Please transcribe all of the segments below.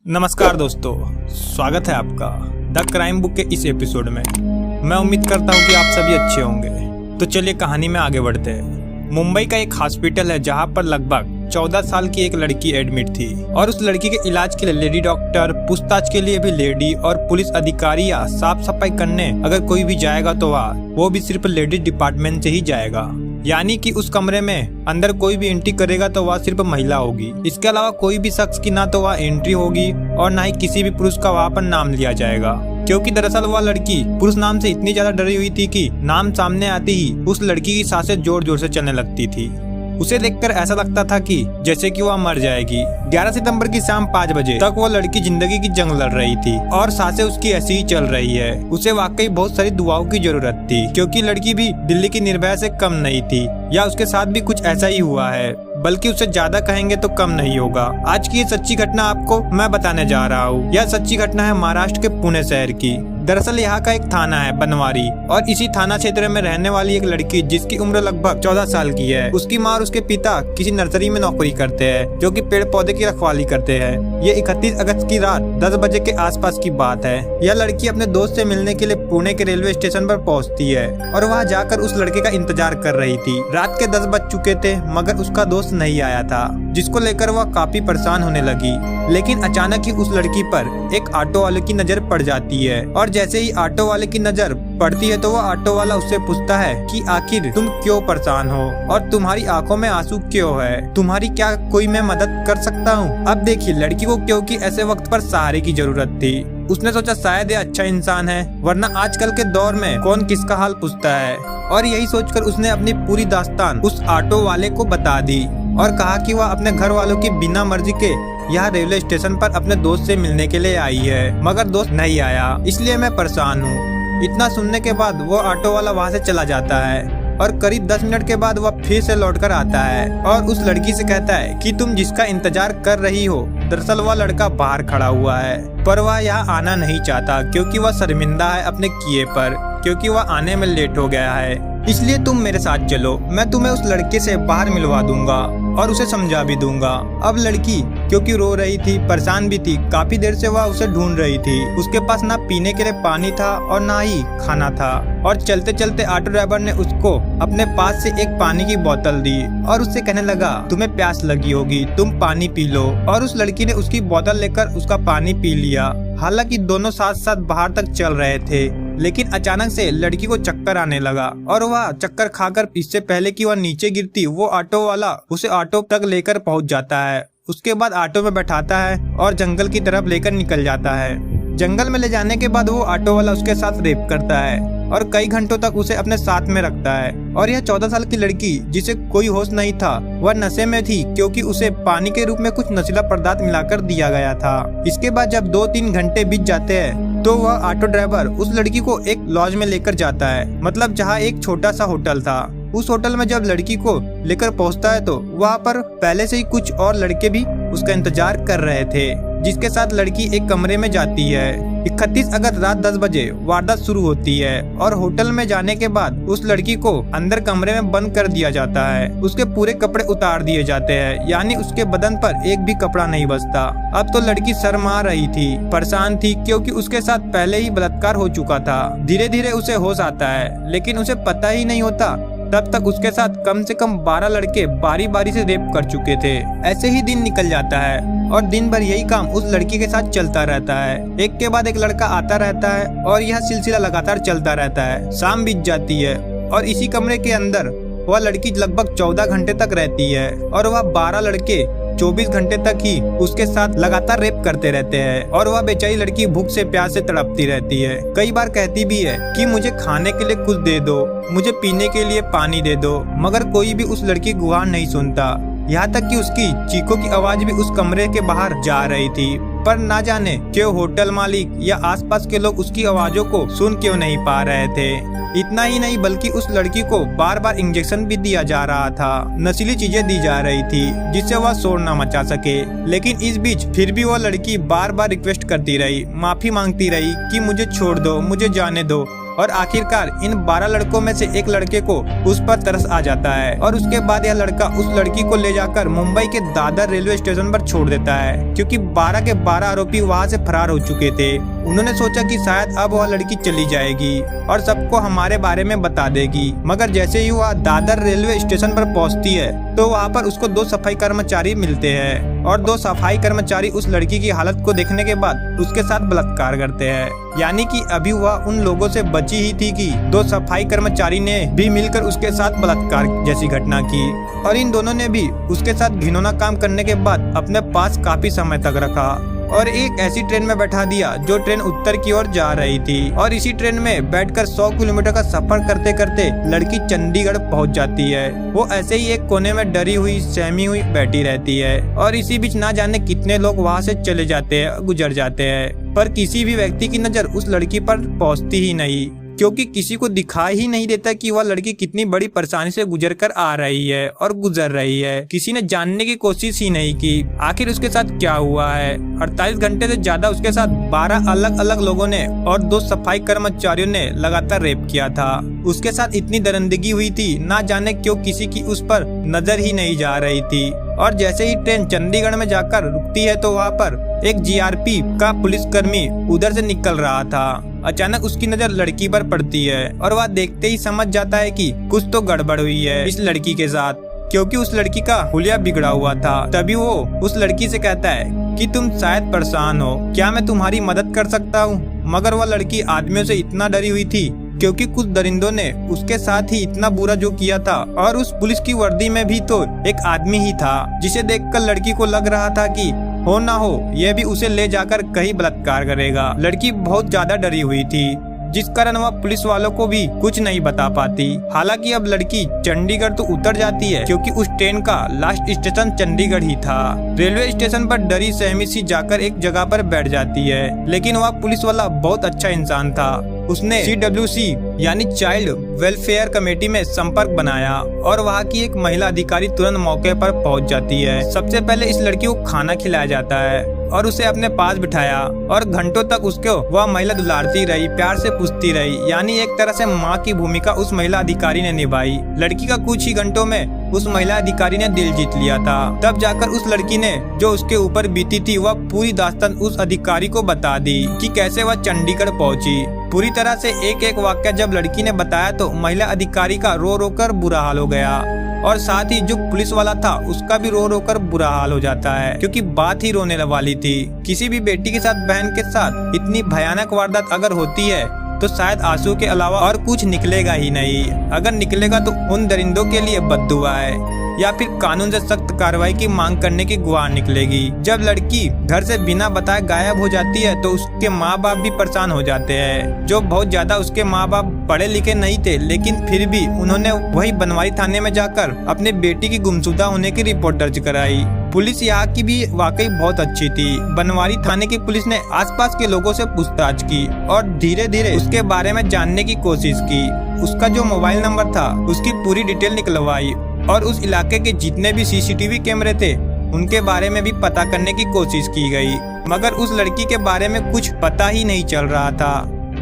नमस्कार दोस्तों, स्वागत है आपका द क्राइम बुक के इस एपिसोड में। मैं उम्मीद करता हूँ कि आप सभी अच्छे होंगे। तो चलिए कहानी में आगे बढ़ते हैं। मुंबई का एक हॉस्पिटल है जहाँ पर लगभग 14 साल की एक लड़की एडमिट थी और उस लड़की के इलाज के लिए लेडी डॉक्टर, पूछताछ के लिए भी लेडी और पुलिस अधिकारी या साफ सफाई करने अगर कोई भी जाएगा तो वो भी सिर्फ लेडीज डिपार्टमेंट से ही जाएगा। यानी कि उस कमरे में अंदर कोई भी एंट्री करेगा तो वह सिर्फ महिला होगी। इसके अलावा कोई भी शख्स की ना तो वह एंट्री होगी और ना ही किसी भी पुरुष का वहाँ पर नाम लिया जाएगा, क्योंकि दरअसल वह लड़की पुरुष नाम से इतनी ज्यादा डरी हुई थी कि नाम सामने आते ही उस लड़की की सांसें जोर जोर से चलने लगती थी। उसे देखकर ऐसा लगता था कि जैसे कि वह मर जाएगी। 11 सितंबर की शाम 5 बजे तक वो लड़की जिंदगी की जंग लड़ रही थी और सांसें उसकी ऐसी ही चल रही है। उसे वाकई बहुत सारी दुआओं की जरूरत थी, क्योंकि लड़की भी दिल्ली की निर्भया से कम नहीं थी, या उसके साथ भी कुछ ऐसा ही हुआ है, बल्कि उससे ज्यादा कहेंगे तो कम नहीं होगा। आज की ये सच्ची घटना आपको मैं बताने जा रहा हूँ। यह सच्ची घटना है महाराष्ट्र के पुणे शहर की। दरअसल यहाँ का एक थाना है बनवारी, और इसी थाना क्षेत्र में रहने वाली एक लड़की जिसकी उम्र लगभग 14 साल की है। उसकी माँ और उसके पिता किसी नर्सरी में नौकरी करते हैं, जो कि पेड़ पौधे की रखवाली करते हैं। ये 31 अगस्त की रात 10 बजे के आसपास की बात है। यह लड़की अपने दोस्त से मिलने के लिए पुणे के रेलवे स्टेशन पर पहुँचती है और वहाँ जाकर उस लड़के का इंतजार कर रही थी। रात के 10 बज चुके थे, मगर उसका दोस्त नहीं आया था, जिसको लेकर वह काफी परेशान होने लगी। लेकिन अचानक ही उस लड़की पर एक ऑटो वाले की नजर पड़ जाती है, और जैसे ही ऑटो वाले की नजर पड़ती है तो वह ऑटो वाला उससे पूछता है कि आखिर तुम क्यों परेशान हो और तुम्हारी आंखों में आंसू क्यों है, तुम्हारी क्या कोई मैं मदद कर सकता हूँ। अब देखिए, लड़की को क्योंकि ऐसे वक्त पर सहारे की जरूरत थी, उसने सोचा शायद ये अच्छा इंसान है, वरना आजकल के दौर में कौन किसका हाल पूछता है। और यही सोचकर उसने अपनी पूरी दास्तान उस ऑटो वाले को बता दी और कहा कि वह अपने घर वालों की बिना मर्जी के यहाँ रेलवे स्टेशन पर अपने दोस्त से मिलने के लिए आई है, मगर दोस्त नहीं आया, इसलिए मैं परेशान हूँ। इतना सुनने के बाद वो ऑटो वाला वहाँ से चला जाता है और करीब 10 मिनट के बाद वह फिर से लौटकर आता है और उस लड़की से कहता है कि तुम जिसका इंतजार कर रही हो, दरअसल वह लड़का बाहर खड़ा हुआ है, पर वह यहाँ आना नहीं चाहता क्योंकि वह शर्मिंदा है अपने किए पर, क्योंकि वह आने में लेट हो गया है। इसलिए तुम मेरे साथ चलो, मैं तुम्हें उस लड़के से बाहर मिलवा दूंगा और उसे समझा भी दूंगा। अब लड़की क्योंकि रो रही थी, परेशान भी थी, काफी देर से वह उसे ढूंढ रही थी। उसके पास ना पीने के लिए पानी था और ना ही खाना था, और चलते चलते ऑटो ड्राइवर ने उसको अपने पास से एक पानी की बोतल दी और उससे कहने लगा, तुम्हें प्यास लगी होगी, तुम पानी पी लो। और उस लड़की ने उसकी बोतल लेकर उसका पानी पी लिया। हालांकि दोनों साथ साथ बाहर तक चल रहे थे, लेकिन अचानक से लड़की को चक्कर आने लगा और वह चक्कर खाकर इससे पहले कि वह नीचे गिरती, वो ऑटो वाला उसे ऑटो तक लेकर पहुंच जाता है। उसके बाद ऑटो में बैठाता है और जंगल की तरफ लेकर निकल जाता है। जंगल में ले जाने के बाद वो ऑटो वाला उसके साथ रेप करता है और कई घंटों तक उसे अपने साथ में रखता है। और यह 14 साल की लड़की, जिसे कोई होश नहीं था, वह नशे में थी क्योंकि उसे पानी के रूप में कुछ नशीला पदार्थ मिलाकर दिया गया था। इसके बाद जब 2-3 घंटे बीत जाते हैं तो वह ऑटो ड्राइवर उस लड़की को एक लॉज में लेकर जाता है, मतलब जहाँ एक छोटा सा होटल था। उस होटल में जब लड़की को लेकर पहुँचता है तो वहाँ पर पहले से ही कुछ और लड़के भी उसका इंतजार कर रहे थे, जिसके साथ लड़की एक कमरे में जाती है। 31 अगस्त रात 10 बजे वारदात शुरू होती है और होटल में जाने के बाद उस लड़की को अंदर कमरे में बंद कर दिया जाता है। उसके पूरे कपड़े उतार दिए जाते हैं, यानी उसके बदन पर एक भी कपड़ा नहीं बचता। अब तो लड़की शर्मा रही थी, परेशान थी, क्योंकि उसके साथ पहले ही बलात्कार हो चुका था। धीरे धीरे उसे होश आता है, लेकिन उसे पता ही नहीं होता तब तक उसके साथ कम से कम 12 लड़के बारी बारी से रेप कर चुके थे। ऐसे ही दिन निकल जाता है और दिन भर यही काम उस लड़की के साथ चलता रहता है। एक के बाद एक लड़का आता रहता है और यह सिलसिला लगातार चलता रहता है। शाम बीत जाती है और इसी कमरे के अंदर वह लड़की लगभग 14 घंटे तक रहती है और वह 12 लड़के 24 घंटे तक ही उसके साथ लगातार रेप करते रहते हैं। और वह बेचारी लड़की भूख से प्यास से तड़पती रहती है। कई बार कहती भी है कि मुझे खाने के लिए कुछ दे दो, मुझे पीने के लिए पानी दे दो, मगर कोई भी उस लड़की की गुहार नहीं सुनता। यहाँ तक कि उसकी चीखों की आवाज भी उस कमरे के बाहर जा रही थी, पर ना जाने क्यों होटल मालिक या आसपास के लोग उसकी आवाजों को सुन क्यों नहीं पा रहे थे। इतना ही नहीं, बल्कि उस लड़की को बार बार इंजेक्शन भी दिया जा रहा था, नशीली चीजें दी जा रही थी जिससे वह शोर न मचा सके। लेकिन इस बीच फिर भी वह लड़की बार बार रिक्वेस्ट करती रही, माफी मांगती रही कि मुझे छोड़ दो, मुझे जाने दो, और आखिरकार इन 12 लड़कों में से एक लड़के को उस पर तरस आ जाता है और उसके बाद यह लड़का उस लड़की को ले जाकर मुंबई के दादर रेलवे स्टेशन पर छोड़ देता है, क्योंकि 12 के 12 आरोपी वहां से फरार हो चुके थे। उन्होंने सोचा कि शायद अब वह लड़की चली जाएगी और सबको हमारे बारे में बता देगी, मगर जैसे ही वह दादर रेलवे स्टेशन पर पहुंचती है तो वहां पर उसको 2 सफाई कर्मचारी मिलते हैं और 2 सफाई कर्मचारी उस लड़की की हालत को देखने के बाद उसके साथ बलात्कार करते हैं। यानी कि अभी वह उन लोगों से बची ही थी कि 2 सफाई कर्मचारी ने भी मिलकर उसके साथ बलात्कार जैसी घटना की और इन दोनों ने भी उसके साथ घिनौना काम करने के बाद अपने पास काफी समय तक रखा और एक ऐसी ट्रेन में बैठा दिया जो ट्रेन उत्तर की ओर जा रही थी और इसी ट्रेन में बैठकर 100 किलोमीटर का सफर करते करते लड़की चंडीगढ़ पहुंच जाती है। वो ऐसे ही एक कोने में डरी हुई सहमी हुई बैठी रहती है और इसी बीच ना जाने कितने लोग वहां से चले जाते हैं, गुजर जाते हैं, पर किसी भी व्यक्ति की नजर उस लड़की पर पहुंचती ही नहीं, क्योंकि किसी को दिखाई ही नहीं देता कि वह लड़की कितनी बड़ी परेशानी से गुजर कर आ रही है और गुजर रही है। किसी ने जानने की कोशिश ही नहीं की आखिर उसके साथ क्या हुआ है। 48 घंटे से ज्यादा उसके साथ 12 अलग अलग लोगों ने और 2 सफाई कर्मचारियों ने लगातार रेप किया था। उसके साथ इतनी दरिंदगी हुई थी, ना जाने क्यों किसी की उस पर नजर ही नहीं जा रही थी। और जैसे ही ट्रेन चंडीगढ़ में जाकर रुकती है तो वहाँ पर एक जीआरपी का पुलिसकर्मी उधर से निकल रहा था। अचानक उसकी नजर लड़की पर पड़ती है और वह देखते ही समझ जाता है कि कुछ तो गड़बड़ हुई है इस लड़की के साथ, क्योंकि उस लड़की का हुलिया बिगड़ा हुआ था। तभी वो उस लड़की से कहता है कि तुम शायद परेशान हो, क्या मैं तुम्हारी मदद कर सकता हूँ? मगर वह लड़की आदमियों से इतना डरी हुई थी क्योंकि कुछ दरिंदों ने उसके साथ ही इतना बुरा जो किया था और उस पुलिस की वर्दी में भी तो एक आदमी ही था, जिसे देखकर लड़की को लग रहा था कि हो ना हो यह भी उसे ले जाकर कहीं बलात्कार करेगा। लड़की बहुत ज्यादा डरी हुई थी, जिस कारण वह पुलिस वालों को भी कुछ नहीं बता पाती। हालांकि अब लड़की चंडीगढ़ तो उतर जाती है, क्योंकि उस ट्रेन का लास्ट स्टेशन चंडीगढ़ ही था। रेलवे स्टेशन पर डरी सहमी सी जाकर एक जगह पर बैठ जाती है, लेकिन वह पुलिस वाला बहुत अच्छा इंसान था। उसने CWC यानी चाइल्ड वेलफेयर कमेटी में संपर्क बनाया और वहाँ की एक महिला अधिकारी तुरंत मौके पर पहुँच जाती है। सबसे पहले इस लड़की को खाना खिलाया जाता है और उसे अपने पास बिठाया और घंटों तक उसको वह महिला दुलारती रही, प्यार से पूछती रही, यानी एक तरह से माँ की भूमिका उस महिला अधिकारी ने निभाई। लड़की का कुछ ही घंटों में उस महिला अधिकारी ने दिल जीत लिया था। तब जाकर उस लड़की ने जो उसके ऊपर बीती थी वह पूरी दास्तान उस अधिकारी को बता दी कि कैसे वह चंडीगढ़ पहुंची। पूरी तरह से एक एक वाक्य जब लड़की ने बताया तो महिला अधिकारी का रो रो कर बुरा हाल हो गया और साथ ही जो पुलिस वाला था उसका भी रो रो कर बुरा हाल हो जाता है, क्योंकि बात ही रोने वाली थी। किसी भी बेटी के साथ बहन के साथ इतनी भयानक वारदात अगर होती है तो शायद आंसू के अलावा और कुछ निकलेगा ही नहीं। अगर निकलेगा तो उन दरिंदों के लिए बद्दुआ है या फिर कानून से सख्त कार्रवाई की मांग करने की गुहार निकलेगी। जब लड़की घर से बिना बताए गायब हो जाती है तो उसके माँ बाप भी परेशान हो जाते हैं। जो बहुत ज्यादा उसके माँ बाप पढ़े लिखे नहीं थे, लेकिन फिर भी उन्होंने वही बनवारी थाने में जाकर अपने बेटी की गुमशुदा होने की रिपोर्ट दर्ज कराई। पुलिस यहाँ की भी वाकई बहुत अच्छी थी। बनवारी थाने की पुलिस ने आसपास के लोगों से पूछताछ की और धीरे धीरे उसके बारे में जानने की कोशिश की। उसका जो मोबाइल नंबर था उसकी पूरी डिटेल निकलवाई और उस इलाके के जितने भी CCTV कैमरे थे उनके बारे में भी पता करने की कोशिश की गई, मगर उस लड़की के बारे में कुछ पता ही नहीं चल रहा था।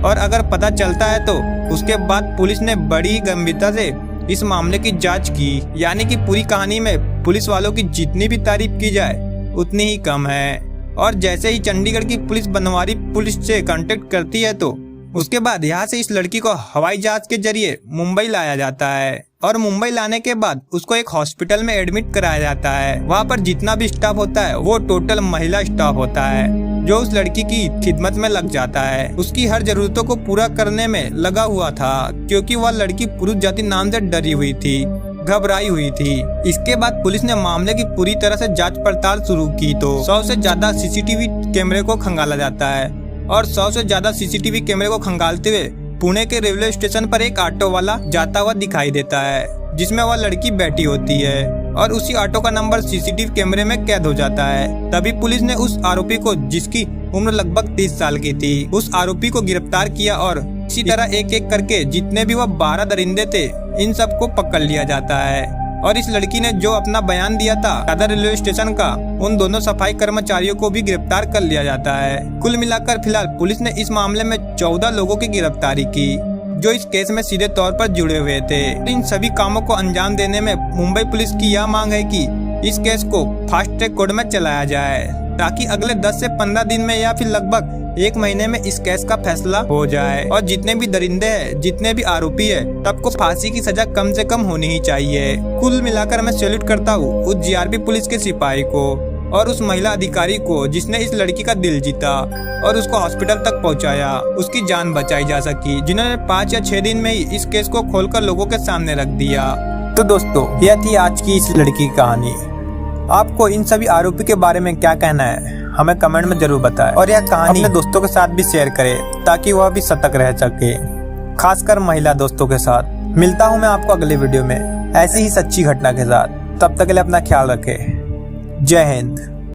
और अगर पता चलता है तो उसके बाद पुलिस ने बड़ी गंभीरता से इस मामले की जांच की। यानी कि पूरी कहानी में पुलिस वालों की जितनी भी तारीफ की जाए उतनी ही कम है। और जैसे ही चंडीगढ़ की पुलिस बनवारी पुलिस से कांटेक्ट करती है तो उसके बाद यहाँ से इस लड़की को हवाई जहाज के जरिए मुंबई लाया जाता है और मुंबई लाने के बाद उसको एक हॉस्पिटल में एडमिट कराया जाता है। वहाँ पर जितना भी स्टाफ होता है वो टोटल महिला स्टाफ होता है, जो उस लड़की की खिदमत में लग जाता है। उसकी हर जरूरतों को पूरा करने में लगा हुआ था, क्योंकि वह लड़की पुरुष जाति नाम से डरी हुई थी, घबराई हुई थी। इसके बाद पुलिस ने मामले की पूरी तरह से जांच पड़ताल शुरू की तो 100 से ज्यादा CCTV कैमरे को खंगाला जाता है और 100 से ज्यादा CCTV कैमरे को खंगालते हुए पुणे के रेलवे स्टेशन पर एक ऑटो वाला जाता हुआ दिखाई देता है, जिसमें वह लड़की बैठी होती है और उसी ऑटो का नंबर CCTV कैमरे में कैद हो जाता है। तभी पुलिस ने उस आरोपी को, जिसकी उम्र लगभग 30 साल की थी, उस आरोपी को गिरफ्तार किया और इसी तरह एक एक करके जितने भी वह 12 दरिंदे थे इन सबको पकड़ लिया जाता है। और इस लड़की ने जो अपना बयान दिया था दादर रेलवे स्टेशन का, उन दोनों सफाई कर्मचारियों को भी गिरफ्तार कर लिया जाता है। कुल मिलाकर फिलहाल पुलिस ने इस मामले में 14 लोगों की गिरफ्तारी की जो इस केस में सीधे तौर पर जुड़े हुए थे। इन सभी कामों को अंजाम देने में मुंबई पुलिस की यह मांग है कि इस केस को फास्ट ट्रैक कोर्ट में चलाया जाए, ताकि अगले 10 से 15 दिन में या फिर लगभग 1 महीने में इस केस का फैसला हो जाए और जितने भी दरिंदे हैं, जितने भी आरोपी है, सबको फांसी की सजा कम से कम होनी ही चाहिए। कुल मिलाकर मैं सैल्यूट करता हूँ उस जीआरपी पुलिस के सिपाही को और उस महिला अधिकारी को जिसने इस लड़की का दिल जीता और उसको हॉस्पिटल तक पहुंचाया, उसकी जान बचाई जा सकी, जिन्होंने 5 या 6 दिन में ही इस केस को खोलकर लोगों के सामने रख दिया। तो दोस्तों, यह थी आज की इस लड़की की कहानी। आपको इन सभी आरोपी के बारे में क्या कहना है, हमें कमेंट में जरूर बताएं और यह कहानी अपने दोस्तों के साथ भी शेयर करें ताकि वह भी सतर्क रह सके, खासकर महिला दोस्तों के साथ। मिलता हूं मैं आपको अगले वीडियो में ऐसी ही सच्ची घटना के साथ। तब तक के लिए अपना ख्याल रखें। जय हिंद।